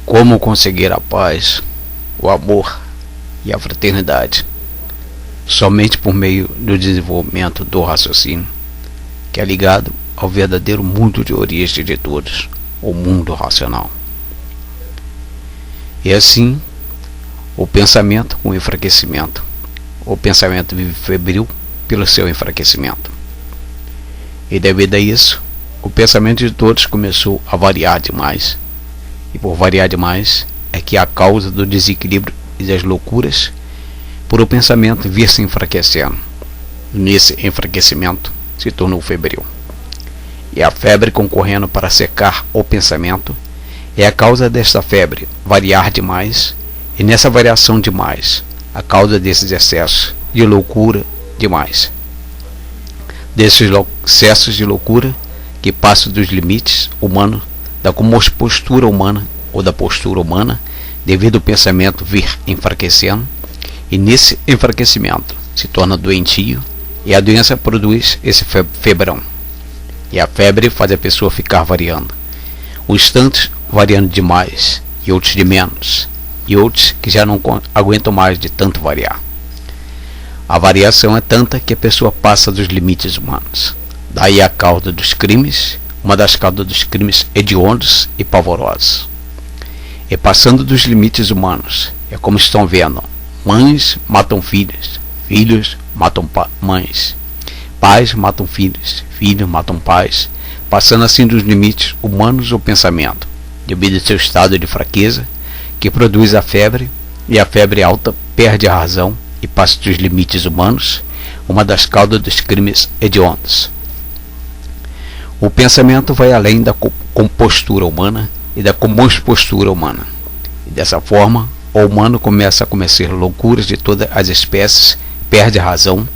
Como conseguir a paz, o amor e a fraternidade? Somente por meio do desenvolvimento do raciocínio, que é ligado ao verdadeiro mundo de origem de todos, o mundo racional. E assim, o pensamento com enfraquecimento. O pensamento vive febril pelo seu enfraquecimento. E devido a isso, o pensamento de todos começou a variar demais. E por variar demais é que a causa do desequilíbrio e das loucuras por o pensamento vir se enfraquecendo. Nesse enfraquecimento se tornou febril. E a febre concorrendo para secar o pensamento é a causa desta febre variar demais, e nessa variação demais, a causa desses excessos de loucura demais. Desses excessos de loucura que passam dos limites humanos, da postura humana ou da postura humana, devido ao pensamento vir enfraquecendo, e nesse enfraquecimento se torna doentio, e a doença produz esse febrão. E a febre faz a pessoa ficar variando. Os tantos variando demais, e outros de menos, e outros que já não aguentam mais de tanto variar. A variação é tanta que a pessoa passa dos limites humanos. Daí a causa dos crimes, uma das causas dos crimes hediondos e pavorosos. E passando dos limites humanos, é como estão vendo: mães matam filhos, filhos matam mães, pais matam filhos, filhos matam pais, passando assim dos limites humanos o pensamento, devido ao seu estado de fraqueza, que produz a febre, e a febre alta perde a razão e passa dos limites humanos, uma das causas dos crimes hediondos. O pensamento vai além da compostura humana e da compostura humana, e dessa forma o humano começa a cometer loucuras de todas as espécies, perde a razão,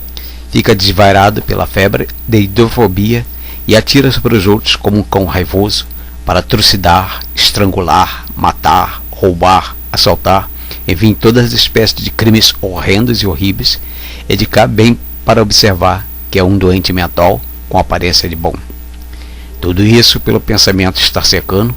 fica desvairado pela febre de hidrofobia e atira-se para os outros como um cão raivoso para trucidar, estrangular, matar, roubar, assaltar, enfim, todas as espécies de crimes horrendos e horríveis, e de cá bem para observar que é um doente mental com aparência de bom. Tudo isso pelo pensamento estar secando,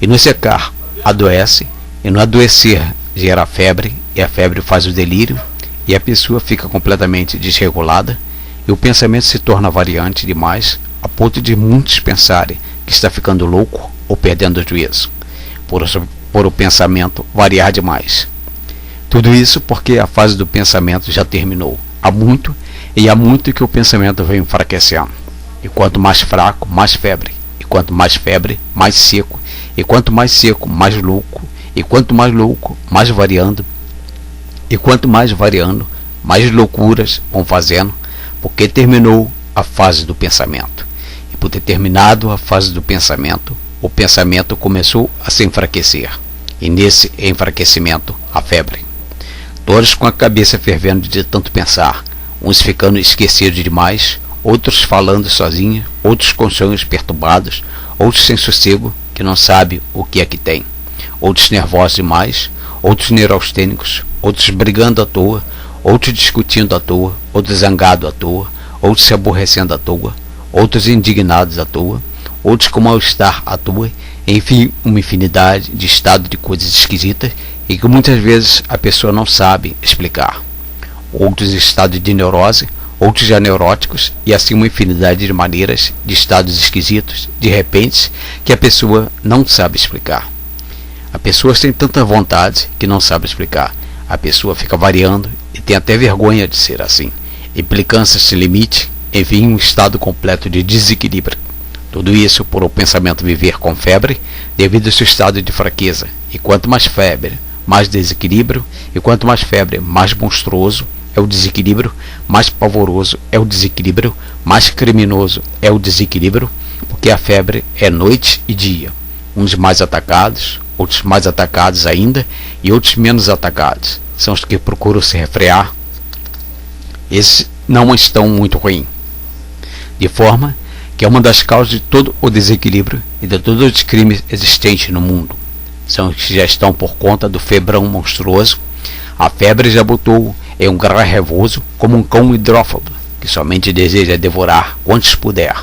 e no secar adoece, e no adoecer gera febre, e a febre faz o delírio, e a pessoa fica completamente desregulada, e o pensamento se torna variante demais, a ponto de muitos pensarem que está ficando louco ou perdendo o juízo, por o pensamento variar demais. Tudo isso porque a fase do pensamento já terminou há muito, e há muito que o pensamento vem enfraquecendo. E quanto mais fraco, mais febre, e quanto mais febre, mais seco, e quanto mais seco, mais louco, e quanto mais louco, mais variando, e quanto mais variando, mais loucuras vão fazendo, porque terminou a fase do pensamento. E por ter terminado a fase do pensamento, o pensamento começou a se enfraquecer, e nesse enfraquecimento a febre. Todos com a cabeça fervendo de tanto pensar, uns ficando esquecidos demais, outros falando sozinhos, outros com sonhos perturbados, outros sem sossego, que não sabe o que é que tem, outros nervosos demais, outros neurastênicos, outros brigando à toa, outros discutindo à toa, outros zangados à toa, outros se aborrecendo à toa, outros indignados à toa, outros com mal-estar à toa, enfim, uma infinidade de estados de coisas esquisitas e que muitas vezes a pessoa não sabe explicar. Outros estados de neurose, outros já neuróticos, e assim uma infinidade de maneiras, de estados esquisitos, de repente, que a pessoa não sabe explicar. A pessoa tem tanta vontade que não sabe explicar. A pessoa fica variando e tem até vergonha de ser assim. Implicância sem limite, enfim, um estado completo de desequilíbrio. Tudo isso por o pensamento viver com febre, devido ao seu estado de fraqueza. E quanto mais febre, mais desequilíbrio, e quanto mais febre, mais monstruoso é o desequilíbrio, mais pavoroso é o desequilíbrio, mais criminoso é o desequilíbrio, porque a febre é noite e dia, uns mais atacados, outros mais atacados ainda, e outros menos atacados. São os que procuram se refrear. Esses não estão muito ruins. De forma que é uma das causas de todo o desequilíbrio e de todos os crimes existentes no mundo. São os que já estão por conta do febrão monstruoso. A febre já botou em um grau raivoso como um cão hidrófobo, que somente deseja devorar quantos puder.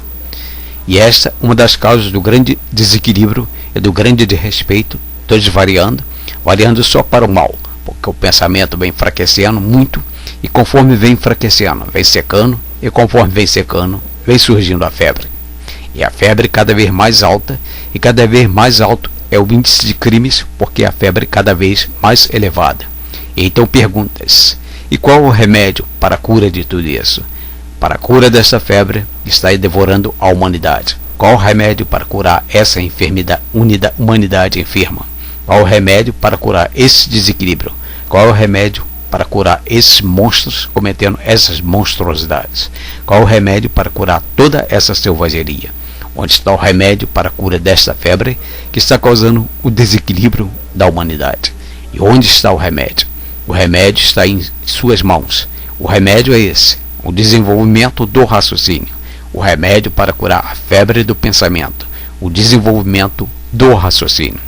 E esta uma das causas do grande desequilíbrio e do grande desrespeito todos variando só para o mal, porque o pensamento vem enfraquecendo muito, e conforme vem enfraquecendo, vem secando, e conforme vem secando, vem surgindo a febre. E a febre cada vez mais alta, e cada vez mais alto é o índice de crimes, porque a febre cada vez mais elevada. E então perguntas: e qual é o remédio para a cura de tudo isso? Para a cura dessa febre que está devorando a humanidade. Qual o remédio para curar essa enfermidade, humanidade enferma? Qual o remédio para curar esse desequilíbrio? Qual o remédio para curar esses monstros cometendo essas monstruosidades? Qual o remédio para curar toda essa selvageria? Onde está o remédio para a cura desta febre que está causando o desequilíbrio da humanidade? E onde está o remédio? O remédio está em suas mãos. O remédio é esse: o desenvolvimento do raciocínio. O remédio para curar a febre do pensamento, o desenvolvimento do raciocínio.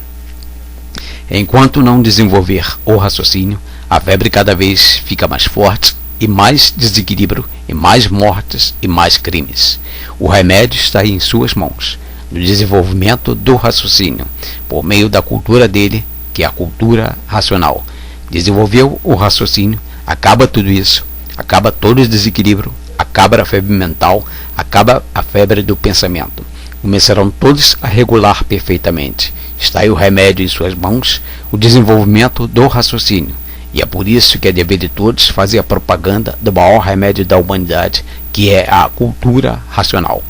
Enquanto não desenvolver o raciocínio, a febre cada vez fica mais forte, e mais desequilíbrio, e mais mortes, e mais crimes. O remédio está em suas mãos, no desenvolvimento do raciocínio, por meio da cultura dele, que é a cultura racional. Desenvolveu o raciocínio, acaba tudo isso, acaba todo o desequilíbrio, acaba a febre mental, acaba a febre do pensamento. Começarão todos a regular perfeitamente. Está aí o remédio em suas mãos, o desenvolvimento do raciocínio. E é por isso que é dever de todos fazer a propaganda do maior remédio da humanidade, que é a cultura racional.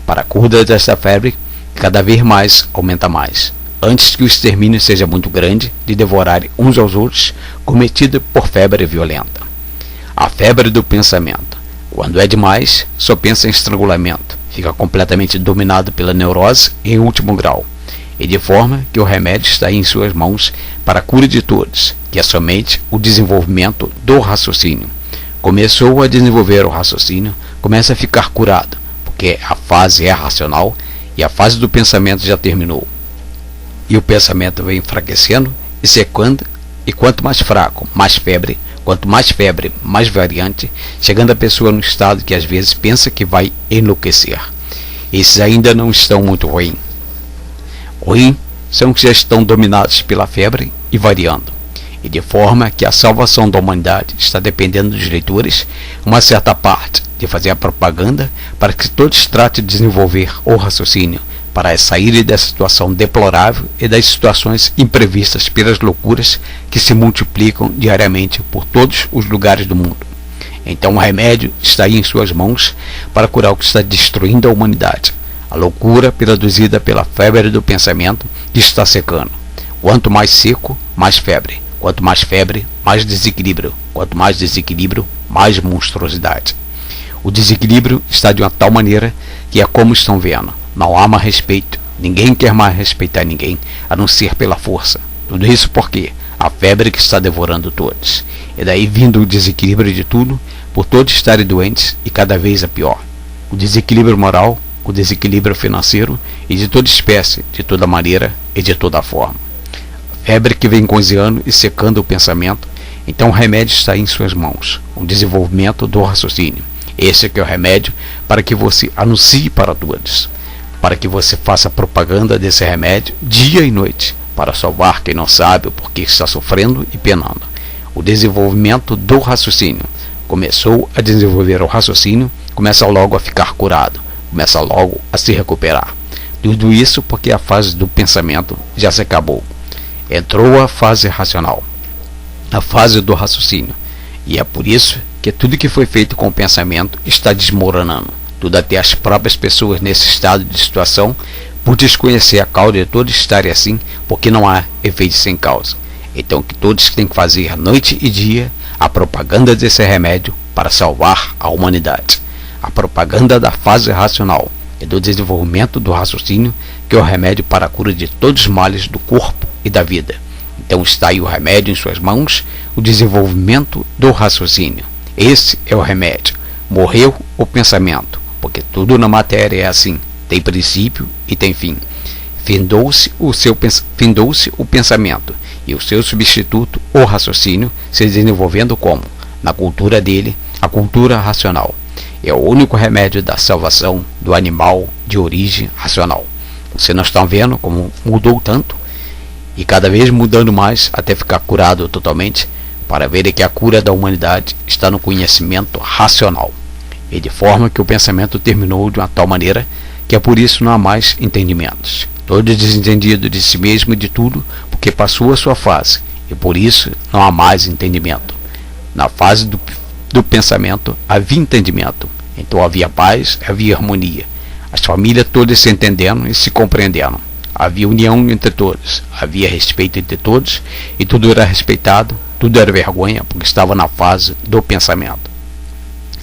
Para a cura desta febre, cada vez mais aumenta mais, antes que o extermínio seja muito grande de devorar uns aos outros, cometido por febre violenta. A febre do pensamento. Quando é demais, só pensa em estrangulamento, fica completamente dominado pela neurose em último grau, e de forma que o remédio está em suas mãos para a cura de todos, que é somente o desenvolvimento do raciocínio. Começou a desenvolver o raciocínio, começa a ficar curado, porque a fase é racional e a fase do pensamento já terminou. E o pensamento vem enfraquecendo e secando, e quanto mais fraco, mais febre. Quanto mais febre, mais variante, chegando a pessoa no estado que às vezes pensa que vai enlouquecer. Esses ainda não estão muito ruins. Ruim são os que já estão dominados pela febre e variando. E de forma que a salvação da humanidade está dependendo dos leitores, uma certa parte, de fazer a propaganda para que todos tratem de desenvolver o raciocínio, para sair dessa situação deplorável e das situações imprevistas pelas loucuras que se multiplicam diariamente por todos os lugares do mundo. Então o remédio está aí em suas mãos para curar o que está destruindo a humanidade, a loucura produzida pela febre do pensamento que está secando. Quanto mais seco, mais febre. Quanto mais febre, mais desequilíbrio. Quanto mais desequilíbrio, mais monstruosidade. O desequilíbrio está de uma tal maneira que é como estão vendo. Não há mais respeito. Ninguém quer mais respeitar ninguém, a não ser pela força. Tudo isso porque a febre que está devorando todos. E daí vindo o desequilíbrio de tudo, por todos estarem doentes e cada vez a pior. O desequilíbrio moral, o desequilíbrio financeiro e de toda espécie, de toda maneira e de toda forma. A febre que vem cozinhando e secando o pensamento, então o remédio está em suas mãos. O desenvolvimento do raciocínio. Esse é o remédio para que você anuncie para todos, para que você faça propaganda desse remédio dia e noite, para salvar quem não sabe o porquê está sofrendo e penando. O desenvolvimento do raciocínio. Começou a desenvolver o raciocínio, começa logo a ficar curado, começa logo a se recuperar. Tudo isso porque a fase do pensamento já se acabou. Entrou a fase racional, a fase do raciocínio, e é por isso que tudo que foi feito com o pensamento está desmoronando. Tudo, até as próprias pessoas nesse estado de situação, por desconhecer a causa de todos estarem assim, porque não há efeito sem causa. Então que todos têm que fazer noite e dia a propaganda desse remédio para salvar a humanidade. A propaganda da fase racional e do desenvolvimento do raciocínio, que é o remédio para a cura de todos os males do corpo e da vida. Então está aí o remédio em suas mãos, o desenvolvimento do raciocínio. Esse é o remédio. Morreu o pensamento, porque tudo na matéria é assim, tem princípio e tem fim. Findou-se o pensamento, e o seu substituto, o raciocínio, se desenvolvendo como? Na cultura dele, a cultura racional. É o único remédio da salvação do animal de origem racional. Vocês não estão vendo como mudou tanto? e cada vez mudando mais até ficar curado totalmente, para ver que a cura da humanidade está no conhecimento racional, e de forma que o pensamento terminou de uma tal maneira que é por isso não há mais entendimentos. Todo desentendido de si mesmo e de tudo, porque passou a sua fase, e por isso não há mais entendimento. Na fase do pensamento havia entendimento, então havia paz, havia harmonia, as famílias todas se entendendo e se compreendendo, havia união entre todos, havia respeito entre todos, e tudo era respeitado, tudo era vergonha, porque estava na fase do pensamento.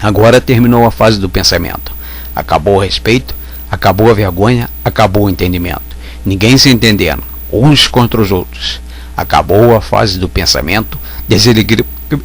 Agora terminou a fase do pensamento, acabou o respeito, acabou a vergonha, acabou o entendimento, ninguém se entendendo, uns contra os outros. Acabou a fase do pensamento,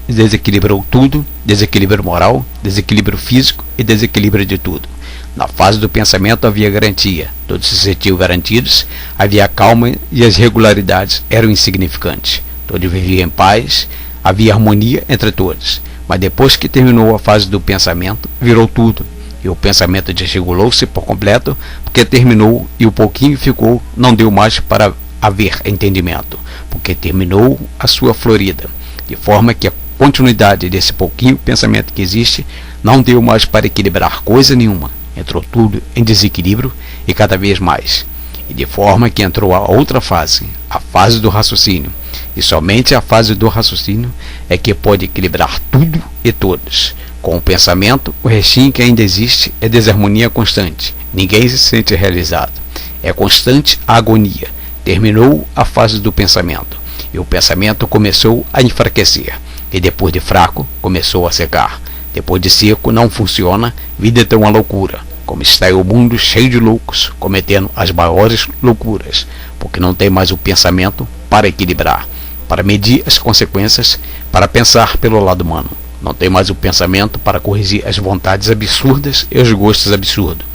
desequilibrou tudo, desequilíbrio moral, desequilíbrio físico e desequilíbrio de tudo. Na fase do pensamento havia garantia, todos se sentiam garantidos, havia calma e as regularidades eram insignificantes. Todos viviam em paz, havia harmonia entre todos. Mas depois que terminou a fase do pensamento, virou tudo. E o pensamento desregulou-se por completo, porque terminou e o pouquinho ficou, não deu mais para haver entendimento, porque terminou a sua florida, de forma que a continuidade desse pouquinho pensamento que existe não deu mais para equilibrar coisa nenhuma, entrou tudo em desequilíbrio e cada vez mais, e de forma que entrou a outra fase, a fase do raciocínio, e somente a fase do raciocínio é que pode equilibrar tudo e todos. Com o pensamento, o restinho que ainda existe é desarmonia constante, ninguém se sente realizado, é constante a agonia. Terminou a fase do pensamento, e o pensamento começou a enfraquecer, e depois de fraco, começou a secar. Depois de seco, não funciona, vida é uma loucura, como está o mundo cheio de loucos, cometendo as maiores loucuras, porque não tem mais o pensamento para equilibrar, para medir as consequências, para pensar pelo lado humano. Não tem mais o pensamento para corrigir as vontades absurdas e os gostos absurdos.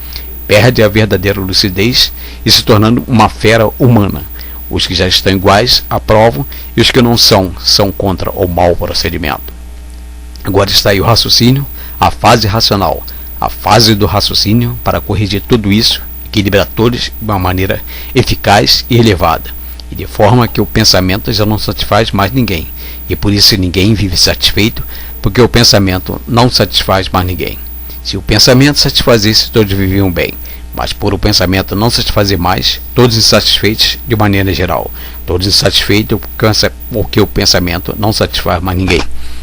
Perde a verdadeira lucidez e se tornando uma fera humana. Os que já estão iguais aprovam e os que não são contra o mau procedimento. Agora está aí o raciocínio, a fase racional, a fase do raciocínio para corrigir tudo isso, equilibrar todos de uma maneira eficaz e elevada, e de forma que o pensamento já não satisfaz mais ninguém, e por isso ninguém vive satisfeito, porque o pensamento não satisfaz mais ninguém. Se o pensamento satisfazesse, todos viviam bem, mas por o pensamento não satisfazer mais, todos insatisfeitos de maneira geral, todos insatisfeitos porque o pensamento não satisfaz mais ninguém.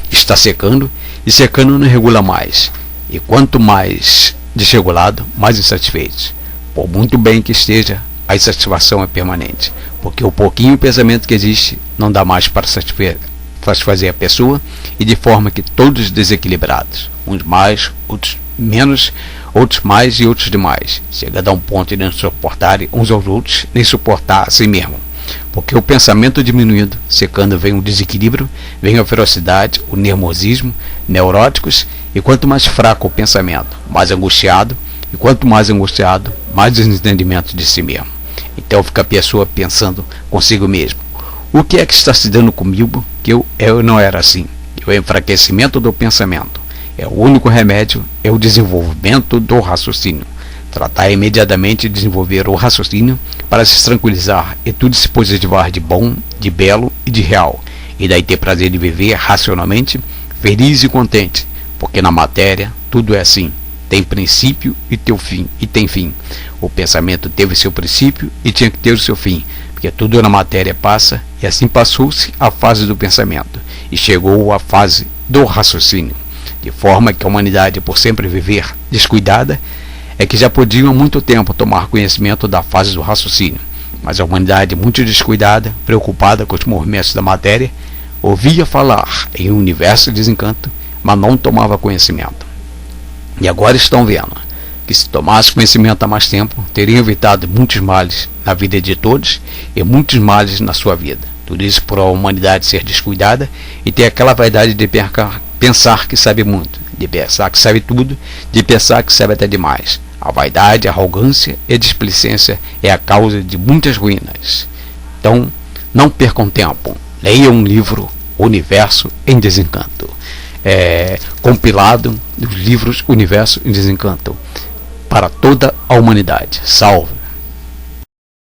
Está secando, e secando não regula mais, e quanto mais desregulado, mais insatisfeitos. Por muito bem que esteja, a insatisfação é permanente, porque o pouquinho pensamento que existe não dá mais para satisfazer a pessoa, e de forma que todos desequilibrados, uns mais, outros menos, outros mais e outros demais, chega a dar um ponto de não suportarem uns aos outros, nem suportar a si mesmo, porque o pensamento diminuindo, secando, vem o desequilíbrio, vem a ferocidade, o nervosismo, neuróticos, e quanto mais fraco o pensamento, mais angustiado, e quanto mais angustiado, mais desentendimento de si mesmo. Então fica a pessoa pensando consigo mesmo: o que é que está se dando comigo que eu não era assim? O enfraquecimento do pensamento é o único remédio, é o desenvolvimento do raciocínio. Tratar imediatamente de desenvolver o raciocínio para se tranquilizar e tudo se positivar de bom, de belo e de real, e daí ter prazer de viver racionalmente, feliz e contente, porque na matéria tudo é assim, tem princípio e tem fim. O pensamento teve seu princípio e tinha que ter o seu fim, porque tudo na matéria passa, e assim passou-se a fase do pensamento, e chegou a fase do raciocínio, de forma que a humanidade, por sempre viver descuidada, é que já podiam há muito tempo tomar conhecimento da fase do raciocínio, mas a humanidade muito descuidada, preocupada com os movimentos da matéria, ouvia falar em um universo de desencanto, mas não tomava conhecimento. E agora estão vendo que se tomasse conhecimento há mais tempo, teriam evitado muitos males na vida de todos e muitos males na sua vida. Tudo isso por a humanidade ser descuidada e ter aquela vaidade de pensar que sabe muito, de pensar que sabe tudo, de pensar que sabe até demais. A vaidade, a arrogância e a displicência é a causa de muitas ruínas. Então, não percam tempo. Leiam um livro, Universo em Desencanto. Compilado dos livros Universo em Desencanto para toda a humanidade. Salve!